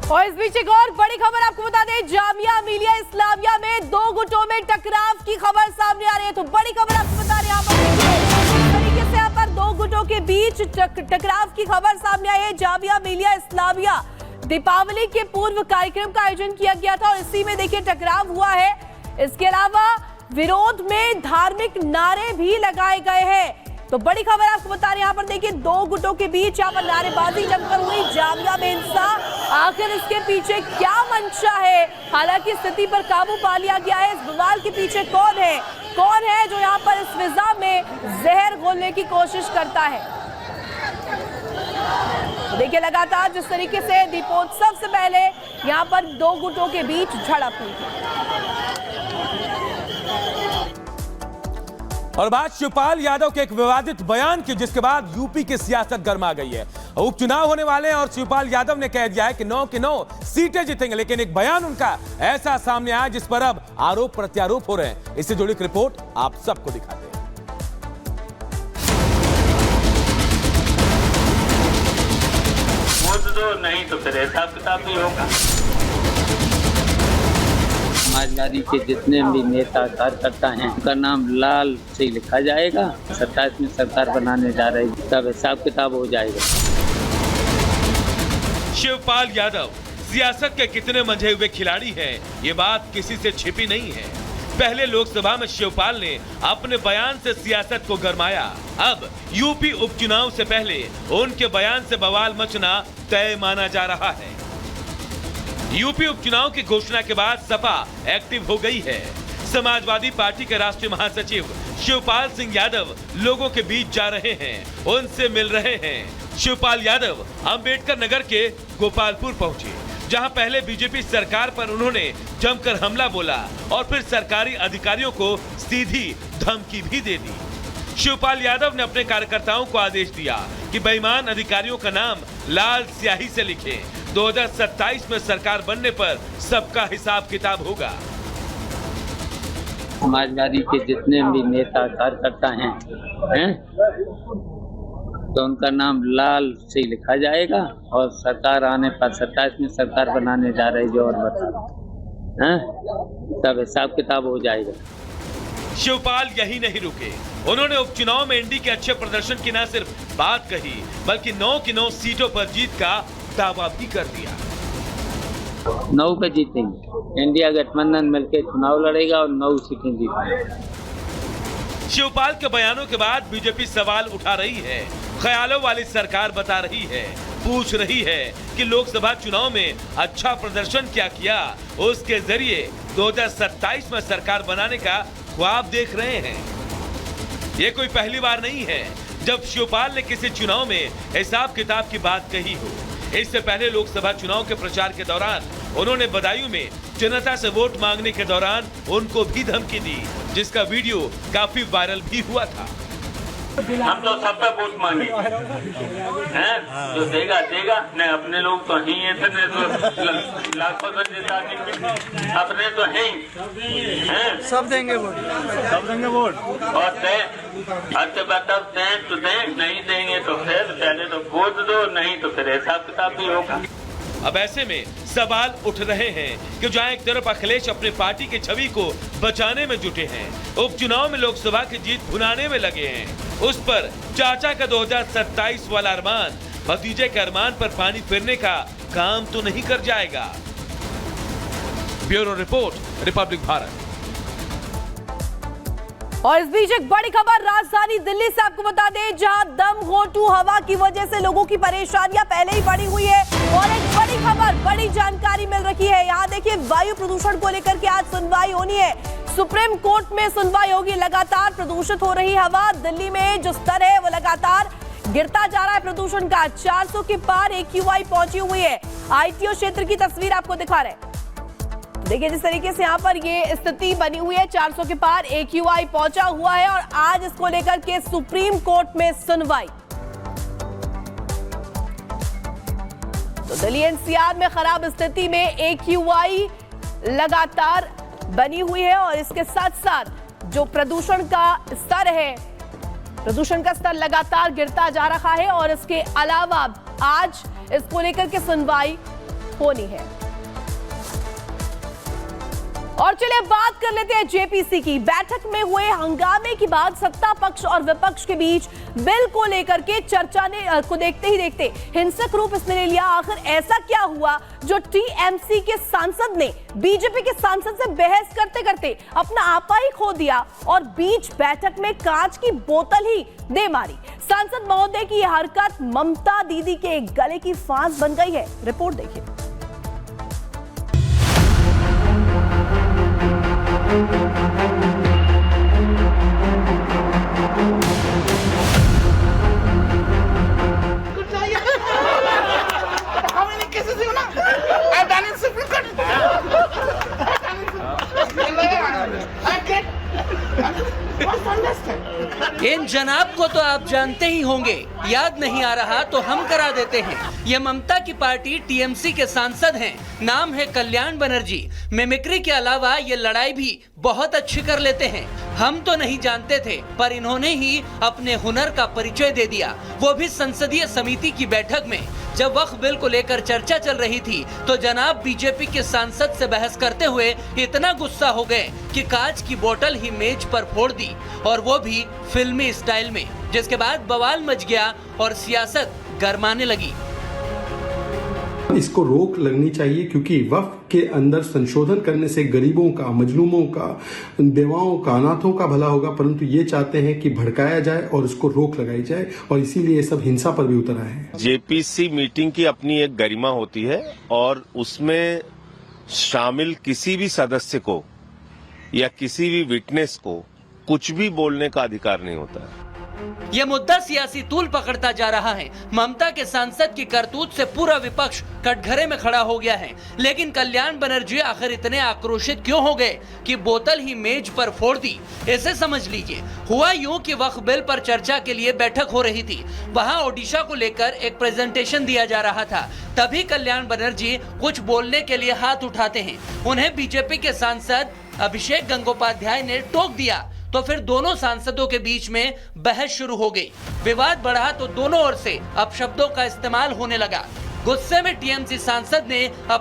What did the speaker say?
और इस बीच एक और बड़ी खबर आपको बता दें, जामिया मिलिया इस्लामिया में दो गुटों में टकराव की खबर सामने आ रही है। तो बड़ी खबर आपको बता रहे हैं, यहाँ पर तरीके से यहाँ पर दो गुटों के बीच टकराव की खबर सामने आई है। जामिया मिलिया इस्लामिया दीपावली के पूर्व कार्यक्रम का आयोजन किया गया था और इसी में देखिए टकराव हुआ है। इसके अलावा विरोध में धार्मिक नारे भी लगाए गए हैं। तो बड़ी खबर आपको बता रहे हैं, यहाँ पर देखिए दो गुटों के बीच यहाँ पर नारेबाजी जमकर हुई, जामिया में हिंसा। आखिर इसके पीछे क्या मंशा है? हालांकि स्थिति पर काबू पा लिया गया है। इस बवाल के पीछे कौन है जो यहाँ पर इस फिजा में जहर घोलने की कोशिश करता है? तो देखिए लगातार जिस तरीके से दीपोत्सव से पहले यहाँ पर दो गुटों के बीच झड़प हुई। और बात शिवपाल यादव के एक विवादित बयान की, जिसके बाद यूपी की सियासत गर्मा गई है। उपचुनाव होने वाले हैं और शिवपाल यादव ने कह दिया है कि 9 की 9 सीटें जीतेंगे, लेकिन एक बयान उनका ऐसा सामने आया जिस पर अब आरोप प्रत्यारोप हो रहे हैं। इससे जुड़ी एक रिपोर्ट आप सबको दिखाते हैं। वोट दो नहीं तो फिर हिसाब किताब भी होगा। समाजवादी के जितने भी नेता कार्यकर्ता हैं उनका नाम लाल से लिखा जाएगा। 27 में सरकार बनाने जा रही, तब हिसाब किताब हो जाएगा। शिवपाल यादव सियासत के कितने मंझे हुए खिलाड़ी हैं, ये बात किसी से छिपी नहीं है। पहले लोकसभा में शिवपाल ने अपने बयान से सियासत को गरमाया। अब यूपी उपचुनाव से पहले उनके बयान से बवाल मचना तय माना जा रहा है। यूपी उपचुनाव की घोषणा के बाद सपा एक्टिव हो गई है। समाजवादी पार्टी के राष्ट्रीय महासचिव शिवपाल सिंह यादव लोगों के बीच जा रहे हैं, उनसे मिल रहे हैं। शिवपाल यादव अंबेडकर नगर के गोपालपुर पहुंचे, जहां पहले बीजेपी सरकार पर उन्होंने जमकर हमला बोला और फिर सरकारी अधिकारियों को सीधी धमकी भी दे दी। शिवपाल यादव ने अपने कार्यकर्ताओं को आदेश दिया कि बेईमान अधिकारियों का नाम लाल स्याही से लिखें। 2027 में सरकार बनने पर सबका हिसाब किताब होगा। समाजवादी के जितने भी नेता कार्यकर्ता हैं तो उनका नाम लाल से लिखा जाएगा और सरकार आने पर 27 में सरकार बनाने जा रही जो और बता तब हिसाब किताब हो जाएगा। शिवपाल यही नहीं रुके, उन्होंने उपचुनाव में एनडीए के अच्छे प्रदर्शन की न सिर्फ बात कही बल्कि 9 की 9 सीटों पर जीत का दावा भी कर दिया। 9 पे जीतेंगे, इंडिया गठबंधन मिलकर चुनाव लड़ेगा और 9 सीटें जीतेंगे। शिवपाल के बयानों के बाद बीजेपी सवाल उठा रही है, ख्यालों वाली सरकार बता रही है, पूछ रही है कि लोकसभा चुनाव में अच्छा प्रदर्शन क्या किया, उसके जरिए 2027 में सरकार बनाने का ख्वाब देख रहे हैं। ये कोई पहली बार नहीं है जब शिवपाल ने किसी चुनाव में हिसाब किताब की बात कही हो। इससे पहले लोकसभा चुनाव के प्रचार के दौरान उन्होंने बदायूं में जनता से वोट मांगने के दौरान उनको भी धमकी दी, जिसका वीडियो काफी वायरल भी हुआ था। हम तो सब पे वोट मांगे हैं, जो देगा देगा, नहीं अपने लोग तो ही इतने तो लाखों से देता अपने तो हैं, सब देंगे वोट और तय अच्छा बताओ, दें तो दें, नहीं देंगे तो फिर पहले तो वोट दो नहीं तो फिर हिसाब किताब भी होगा। अब ऐसे में सवाल उठ रहे हैं कि जहां एक तरफ अखिलेश अपने पार्टी की छवि को बचाने में जुटे हैं, उपचुनाव में लोकसभा की जीत भुनाने में लगे हैं, उस पर चाचा का 2027 वाला अरमान भतीजे के अरमान पर पानी फिरने का काम तो नहीं कर जाएगा। Bureau report, Republic Bharat. और इस बीच एक बड़ी खबर राजधानी दिल्ली से आपको बता दें, जहां दम घोंटू हवा की वजह से लोगों की परेशानियां पहले ही बढ़ी हुई है। और एक बड़ी खबर, बड़ी जानकारी मिल रही है। यहाँ देखिए वायु प्रदूषण को लेकर के आज सुनवाई होनी है, सुप्रीम कोर्ट में सुनवाई होगी। लगातार प्रदूषित हो रही हवा, दिल्ली में जो स्तर है वो लगातार गिरता जा रहा है प्रदूषण का। 400 के पार AQI पहुंची हुई है। ITO क्षेत्र की तस्वीर आपको दिखा रहे हैं, देखिए जिस तरीके से यहाँ पर ये स्थिति बनी हुई है, 400 के पार AQI पहुंचा हुआ है और आज इसको लेकर के सुप्रीम कोर्ट में सुनवाई। तो दिल्ली NCR में खराब स्थिति में AQI लगातार बनी हुई है और इसके साथ साथ जो प्रदूषण का स्तर है, प्रदूषण का स्तर लगातार गिरता जा रहा है। और इसके अलावा आज इसको लेकर के सुनवाई होनी है। और चलिए बात कर लेते हैं जेपीसी की। बैठक में हुए हंगामे के बाद सत्ता पक्ष और विपक्ष के बीच बिल को लेकर के चर्चा को देखते ही देखते हिंसक रूप इसने ले लिया। आखिर ऐसा क्या हुआ जो टीएमसी के सांसद ने बीजेपी के सांसद से बहस करते करते अपना आपा ही खो दिया और बीच बैठक में कांच की बोतल ही दे मारी। सांसद महोदय की यह हरकत ममता दीदी के गले की फांस बन गई है। रिपोर्ट देखिए। How many cases you know? I've done in Supreme Court. I get. What's understand? इन जनाब को तो आप जानते ही होंगे, याद नहीं आ रहा तो हम करा देते हैं। ये ममता की पार्टी टीएमसी के सांसद हैं, नाम है कल्याण बनर्जी। मिमिक्री के अलावा ये लड़ाई भी बहुत अच्छी कर लेते हैं। हम तो नहीं जानते थे, पर इन्होंने ही अपने हुनर का परिचय दे दिया, वो भी संसदीय समिति की बैठक में। जब वक्फ बिल को लेकर चर्चा चल रही थी तो जनाब बीजेपी के सांसद से बहस करते हुए इतना गुस्सा हो गए कि कांच की बोतल ही मेज पर फोड़ दी, और वो भी फिल्मी स्टाइल में, जिसके बाद बवाल मच गया और सियासत गरमाने लगी। इसको रोक लगनी चाहिए, क्योंकि वक्फ के अंदर संशोधन करने से गरीबों का, मजलूमों का, बेवाओं का, अनाथों का भला होगा, परंतु ये चाहते हैं कि भड़काया जाए और इसको रोक लगाई जाए, और इसीलिए ये सब हिंसा पर भी उतर आए हैं। जेपीसी मीटिंग की अपनी एक गरिमा होती है और उसमें शामिल किसी भी सदस्य को या किसी भी विटनेस को कुछ भी बोलने का अधिकार नहीं होता है। ये मुद्दा सियासी तूल पकड़ता जा रहा है। ममता के सांसद की करतूत से पूरा विपक्ष कटघरे में खड़ा हो गया है, लेकिन कल्याण बनर्जी आखिर इतने आक्रोशित क्यों हो गए कि बोतल ही मेज पर फोड़ दी? इसे समझ लीजिए। हुआ यूं कि वक्फ बिल पर चर्चा के लिए बैठक हो रही थी, वहां ओडिशा को लेकर एक प्रेजेंटेशन दिया जा रहा था। तभी कल्याण बनर्जी कुछ बोलने के लिए हाथ उठाते हैं। उन्हें बीजेपी के सांसद अभिषेक गंगोपाध्याय ने टोक दिया, तो फिर दोनों सांसदों के बीच में बहस शुरू हो गई। विवाद बढ़ा तो दोनों ओर से अपशब्दों का इस्तेमाल होने लगा। गुस्से में टीएमसी सांसद ने अपनी